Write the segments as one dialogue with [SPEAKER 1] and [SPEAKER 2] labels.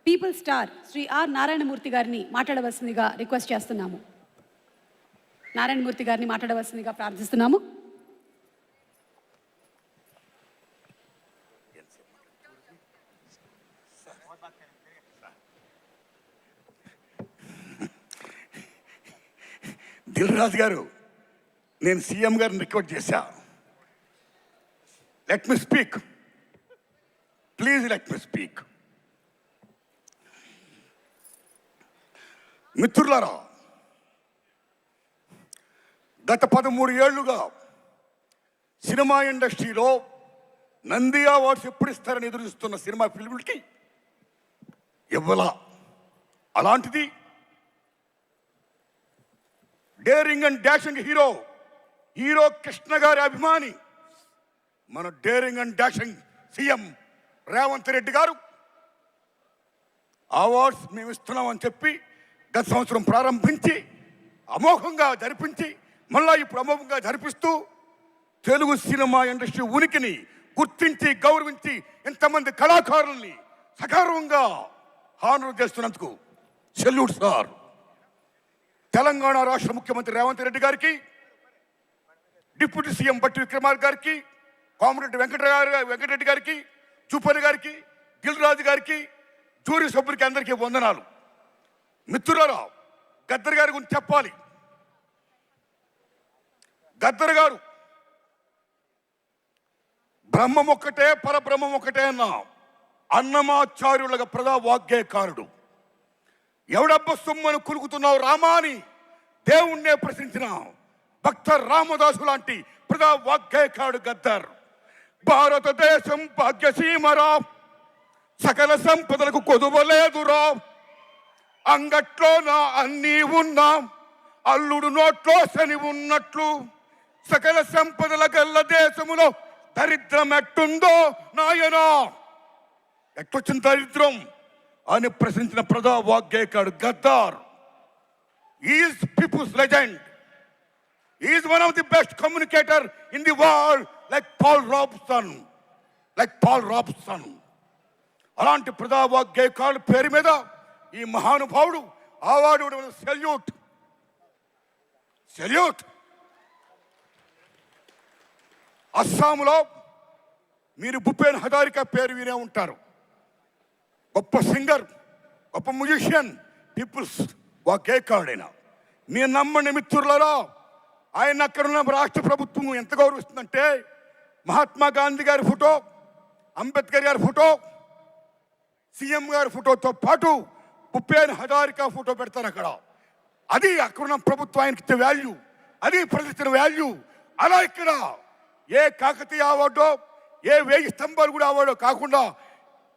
[SPEAKER 1] People star Shri R Narayana Murthy గారిని మాట్లాడవలసిందిగా request చేస్తున్నాము. నారాయణమూర్తి గారిని మాట్లాడవలసిందిగా ప్రార్థిస్తున్నాము.
[SPEAKER 2] దిల్ రాజు గారు, నేను సీఎం గారిని రిక్వెస్ట్ చేశా, let me speak, please let me speak. మిత్రులారా, గత 13 ఏళ్లుగా సినిమా ఇండస్ట్రీలో నంది అవార్డ్స్ ఎప్పుడు ఇస్తారని ఎదురుస్తున్న సినిమా ఫిల్మ్లకి ఇవ్వాల. అలాంటిది daring and dashing hero Krishna గారి అభిమాని మన daring and dashing CM Revanth Reddy గారు అవార్డ్స్ మేము ఇస్తున్నామని చెప్పి గత సంవత్సరం ప్రారంభించి అమోఘంగా జరిపించి మళ్ళా ఇప్పుడు అమోఘంగా జరిపిస్తూ తెలుగు సినిమా ఇండస్ట్రీ ఉనికిని గుర్తించి గౌరవించి ఇంతమంది కళాకారుల్ని సగర్వంగా హానర్ చేస్తున్నందుకు సెల్యూట్ సార్. తెలంగాణ రాష్ట్ర ముఖ్యమంత్రి రేవంత్ రెడ్డి గారికి, డిప్యూటీ సీఎం బట్టి విక్రమార్క గారికి, కోమరెడ్డి వెంకటరెడ్డి గారికి, జూపల్లి గారికి, దిల్ రాజు గారికి, జూరీ సభ్యులకి అందరికీ వందనాలు. మిత్రులారా, గద్దర్ గారి గురించి చెప్పాలి. గద్దర్ గారు బ్రహ్మం ఒక్కటే పరబ్రహ్మం ఒక్కటే అన్న అన్నమాచార్యులుగా ప్రజా వాగ్గేయకారుడు. ఎవడబ్బ సొమ్మను కులుకుతున్నావు రామా అని దేవుణ్ణే ప్రశ్నించిన భక్త రామదాసు లాంటి ప్రజా వాగ్గేయకారుడు గద్దర్. భారతదేశం భాగ్యసీమరా, సకల సంపదలకు కొదువలేదురా, అంగట్లో నా అన్నీ ఉన్నా, అల్లుడు నోట్లో శని ఉన్నట్లు, సకల సంపదల గల్ల దేశములో దరిద్రం ఎట్టుందో నాయనా, ఎట్టొచ్చిన దరిద్రం అని ప్రశ్నించిన ప్రజా వాగ్గేయకారుడు Gaddar. Is people's legend, is one of the best communicator in the world, like Paul Robeson. అలాంటి ప్రజా వాగ్గేయకారుడు పేరు మీద ఈ మహానుభావుడు అవార్డు సెల్యూట్. అస్సాంలో మీరు భూపేన్ హజారికా పేరు వినే ఉంటారు. గొప్ప సింగర్, గొప్ప మ్యూజిషియన్, పీపుల్స్ వాగ్గేయకారుడైన. మీరు నమ్మండి మిత్రులలో, ఆయన అక్కడున్న రాష్ట్ర ప్రభుత్వం ఎంత గౌరవిస్తుందంటే మహాత్మా గాంధీ గారి ఫోటో, అంబేద్కర్ గారి ఫోటో, సీఎం గారి ఫోటోతో పాటు భూపేన్ హజారికా ఫోటో పెడతారు అక్కడ. అది అక్కడున్న ప్రభుత్వం ఆయనకి ఇచ్చే వాల్యూ, అది ప్రజలిచ్చిన వాల్యూ. అలా ఇక్కడ ఏ కాకతీయ అవార్డో, ఏ 1000 స్తంభాలు కూడా అవార్డో కాకుండా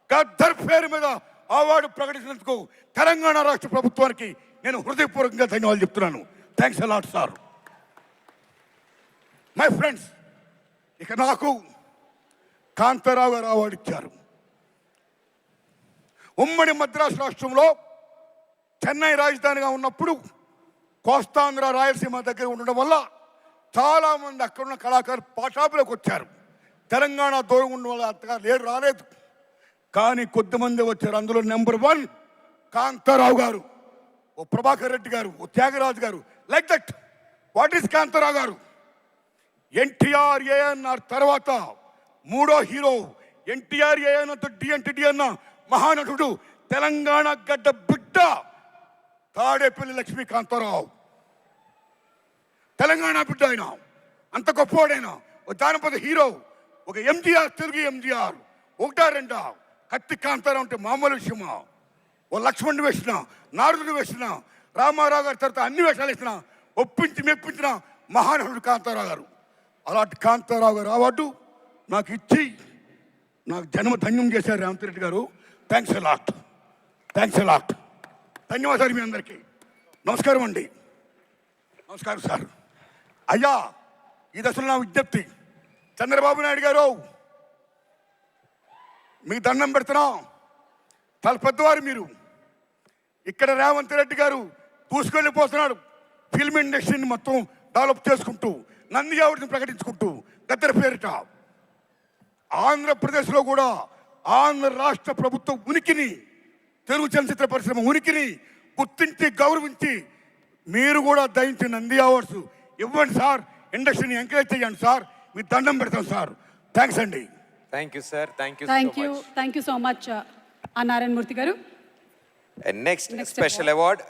[SPEAKER 2] గద్దర్ పేరు మీద అవార్డు ప్రకటించినందుకు తెలంగాణ రాష్ట్ర ప్రభుత్వానికి నేను హృదయపూర్వకంగా ధన్యవాదాలు చెప్తున్నాను. Thanks a lot sir. My friends, ఇక నాకు కాంతారావు గారు అవార్డు ఇచ్చారు. ఉమ్మడి మద్రాసు రాష్ట్రంలో చెన్నై రాజధానిగా ఉన్నప్పుడు కోస్తాంధ్ర రాయలసీమ దగ్గర ఉండడం వల్ల చాలామంది అక్కడున్న కళాకారులు పాఠాపులోకి వచ్చారు. తెలంగాణ దూరం ఉండడం వల్ల అంతగా రాలేదు. కానీ కొద్దిమంది వచ్చారు. అందులో నెంబర్ 1 కాంతారావు గారు, ఓ ప్రభాకర్ రెడ్డి గారు, ఓ త్యాగరాజు గారు. Like that. What is Kantharao గారు? ఎన్టీఆర్ ఏఎన్ఆర్ తర్వాత 3వ హీరో. ఎన్టీఆర్ ఏఎన్ఆర్తో డి అన్న మహానటుడు, తెలంగాణ గడ్డ బిడ్డ తాడేపల్లి లక్ష్మీ కాంతారావు. తెలంగాణ బిడ్డ ఆయన, అంత గొప్పవాడైనా. ఒక జానపద హీరో, ఒక ఎంజీఆర్, తెలుగు ఎంజీఆర్. 1-2 కత్తి కాంతారావు అంటే మామూలు విషయమా? ఓ లక్ష్మణుడు వేసిన, నారదుడు వేసిన, రామారావు గారి తర్వాత అన్ని వేషాలు వేసిన, ఒప్పించి మెప్పించిన మహానటుడు కాంతారావు గారు. అలాంటి కాంతారావు గారు అవార్డు నాకు ఇచ్చి నాకు జన్మ ధన్యం చేశారు రేవంత్ రెడ్డి గారు. Thanks a lot. ధన్యవాదాలు మీ అందరికీ. నమస్కారం అండి. నమస్కారం సార్. అయ్యా, ఈ దశలో నా విజ్ఞప్తి, చంద్రబాబు నాయుడు గారు మీకు దండం పెడుతున్నాం. చాలా పెద్దవారు మీరు. ఇక్కడ రేవంత్ రెడ్డి గారు దూసుకెళ్ళిపోతున్నాడు. ఫిల్మ్ ఇండస్ట్రీని మొత్తం డెవలప్ చేసుకుంటూ, నంది అవార్డుని ప్రకటించుకుంటూ, గద్దర్ పేరిట ఆంధ్రప్రదేశ్లో కూడా ఆంధ్ర రాష్ట్ర ప్రభుత్వ ఉనికిని తెలుగు చలనచిత్ర పరిశ్రమ ఉనికిని గుర్తించి గౌరవించి మీరు కూడా దయించి నంది అవార్డ్స్ ఇవ్వండి సార్. ఇండస్ట్రీని ఎంకరేజ్ చేయండి సార్. మీ దండం పెడతాం సార్. థ్యాంక్స్ అండి.
[SPEAKER 3] Thank you sir. Thank you
[SPEAKER 1] thank you so much Narayana Murthy గారు.
[SPEAKER 3] Next special award